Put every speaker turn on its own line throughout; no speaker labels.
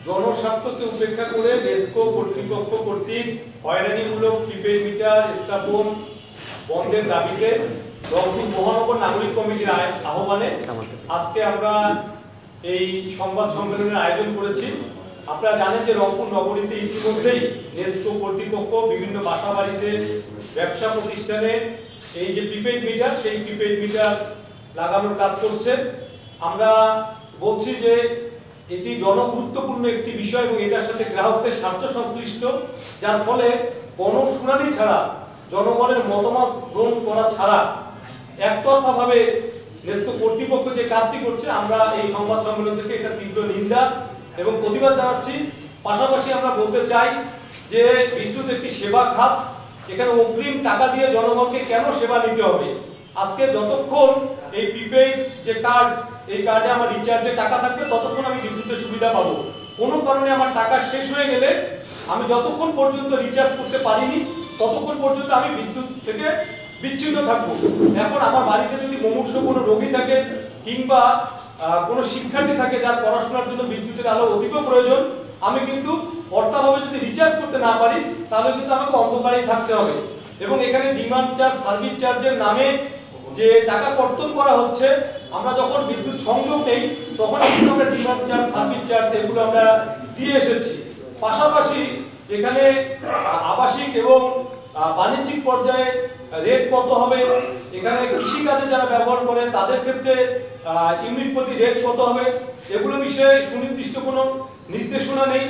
জনস্বার্থকে উপেক্ষা করে নেসকো কর্তৃপক্ষ কর্তৃক হয়রানিমূলক প্রিপেড মিটার স্থাপন বন্ধের দাবিতে রংপুর মহানগর নাগরিক কমিটির আহ্বানে আজকে আমরা এই সংবাদ সম্মেলনের আয়োজন করেছি। আপনারা জানেন যে রংপুর নগরীতে ইতিমধ্যেই নেসকো কর্তৃপক্ষ বিভিন্ন বাসাবাড়িতে ব্যবসা প্রতিষ্ঠানে এই যে প্রিপেড মিটার সেই প্রিপেড মিটার লাগানোর কাজ করছে। আমরা বলছি যে এটি জনগুরুত্বপূর্ণ একটি বিষয় এবং এটার সাথে গ্রাহকদের স্বার্থ সংশ্লিষ্ট, যার ফলে গণশুনানি ছাড়া জনগণের মতামত গ্রহণ করা ছাড়া একতরফাভাবে নেসকো কর্তৃপক্ষ যে কাজটি করছে আমরা এই সংবাদ সম্মেলন থেকে এটা তীব্র নিন্দা এবং প্রতিবাদ জানাচ্ছি। পাশাপাশি আমরা বলতে চাই যে বিদ্যুৎ একটি সেবা খাত, এখানে অগ্রিম টাকা দিয়ে জনগণকে কেন সেবা নিতে হবে? আজকে যতক্ষণ এই প্রিপেড যে কার্ড, এই কার্ডে আমার রিচার্জে টাকা থাকবে ততক্ষণ আমি বিদ্যুতের সুবিধা পাবো। কোনো কারণে আমার টাকা শেষ হয়ে গেলে আমি যতক্ষণ পর্যন্ত রিচার্জ করতে পারিনি ততক্ষণ পর্যন্ত আমি বিদ্যুৎ থেকে বিচ্ছিন্ন থাকবো। এখন আমার বাড়িতে যদি মুমূর্ষ কোনো রোগী থাকে কিংবা কোনো শিক্ষার্থী থাকে যার পড়াশোনার জন্য বিদ্যুতের আলো অধিক প্রয়োজন, আমি কিন্তু অর্থাভাবে যদি রিচার্জ করতে না পারি তাহলে কিন্তু আমাকে অন্ধকারেই থাকতে হবে। এবং এখানে ডিমান্ড চার্জ, সার্ভিস চার্জের নামে যে টাকা কর্তন করা হচ্ছে, আমরা যখন বিদ্যুৎ সংযোগ নেই তখন কিন্তু আমরা ডিমান্ড চার্জ, সার্ভিস চার্জ এগুলো আমরা দিয়ে এসেছি। পাশাপাশি এখানে আবাসিক এবং বাণিজ্যিক পর্যায়ে রেট কত হবে, এখানে কৃষি কাজে যারা ব্যবহার করে তাদের ক্ষেত্রে ইউনিট প্রতি রেট কত হবে, এগুলো বিষয়ে সুনির্দিষ্ট কোনো নির্দেশনা নেই।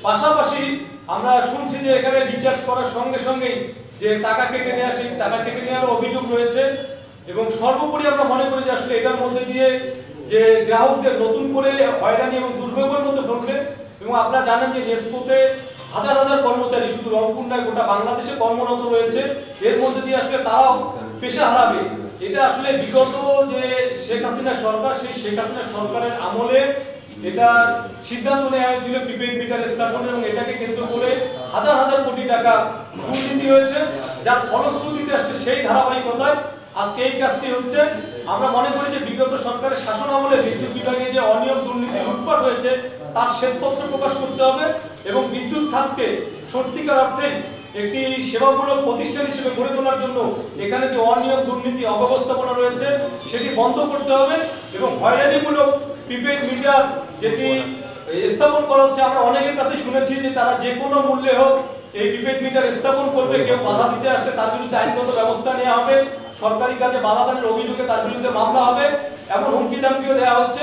পাশাপাশি আমরা শুনছি যে এখানে রিচার্জ করার সঙ্গে সঙ্গেই যে টাকা কেটে নেওয়া, সেই টাকা কেটে নেওয়ার অভিযোগ রয়েছে। এবং সর্বোপরি আমরা মনে করি যে আসলে এটার মধ্যে দিয়ে যে গ্রাহকদের নতুন করে হয়রানি এবং দুর্ভোগের মধ্যে ঢুকবে। এবং আপনারা জানেন যে নেসকোতে হাজার হাজার কর্মচারী শুধু রংপুর নয় গোটা বাংলাদেশে কর্মরত রয়েছে, এর মধ্যে দিয়ে আসলে তারাও পেশা হারাবে। এটা আসলে বিগত যে শেখ হাসিনা সরকার, সেই শেখ হাসিনা সরকারের আমলে এটা সিদ্ধান্ত নেওয়া হয়েছিল প্রিপেড মিটার স্থাপনের, এবং এটাকে কেন্দ্র করে হাজার হাজার কোটি টাকা দুর্নীতি হয়েছে, যার ফলশ্রুতিতে আসলে সেই ধারাবাহিকতায় আজকে এই কাজটি হচ্ছে। আমরা মনে করি যে বিগত সরকারের শাসন আমলে বিদ্যুৎ বিভাগে যে অনিয়ম, দুর্নীতি, লুটপাট হয়েছে তার শ্বেতপত্র প্রকাশ করতে হবে এবং বিদ্যুৎ খাতকে সত্যিকার অর্থে একটি সেবামূলক প্রতিষ্ঠান হিসেবে গড়ে তোলার জন্য এখানে যে অনিয়ম, দুর্নীতি, অব্যবস্থাপনা রয়েছে সেটি বন্ধ করতে হবে। এবং হয়রানিমূলক প্রিপেড মিটার যেটি স্থাপন করা হচ্ছে, আমরা অনেকের কাছে শুনেছি যে তারা যে কোনো মূল্যে হোক এই প্রিপেড মিটার স্থাপন করবে, কেউ বাধা দিতে আসলে তার বিরুদ্ধে আইনগত ব্যবস্থা নেওয়া হবে, সরকারি কাজে বাধাদানের অভিযোগে তার বিরুদ্ধে মামলা হবে, এমন হুমকি ধামকিও দেওয়া হচ্ছে।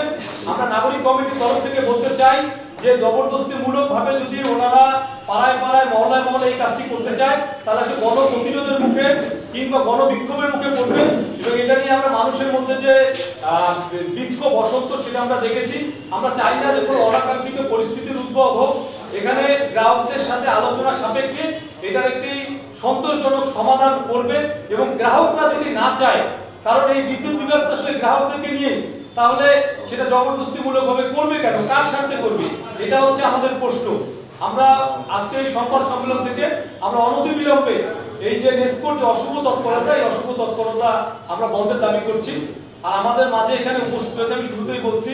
আমরা নাগরিক কমিটির তরফ থেকে বলতে চাই যে জবরদস্তিমূলক ভাবে যদি ওনারা পাড়ায় পাড়ায়, মহল্লায় মহল্লায় এই কাজটি করতে চায় তাহলে সে গণ প্রতিরোধের মুখে কিংবা গণবিক্ষোভের মুখে পড়বে। এবং এটা নিয়ে আমরা মানুষের মধ্যে যে বিক্ষোভ, অসন্তোষ সেটা আমরা দেখেছি। আমরা চাই না যে কোনো অনাকাঙ্ক্ষিত পরিস্থিতির উদ্ভব হোক। এখানে গ্রাহকদের সাথে আলোচনা সাপেক্ষে এটার একটি সন্তোষজনক সমাধান করবে। এবং গ্রাহকরা যদি না চায়, কারণ এই বিদ্যুৎ বিভাগ তো আসলে গ্রাহকদেরকে নিয়ে, তাহলে সেটা জবরদস্তিমূলক ভাবে করবে কেন, কার স্বার্থে করবে, এটা হচ্ছে আমাদের প্রশ্ন। আমরা আজকে এই সংবাদ সম্মেলন থেকে আমরা অনতিবিলম্বে এই যে নেসকোর যে অশুভ তৎপরতা, এই অশুভ তৎপরতা আমরা বন্ধের দাবি করছি। আর আমাদের মাঝে এখানে উপস্থিত হয়েছে, আমি শুরুতেই বলছি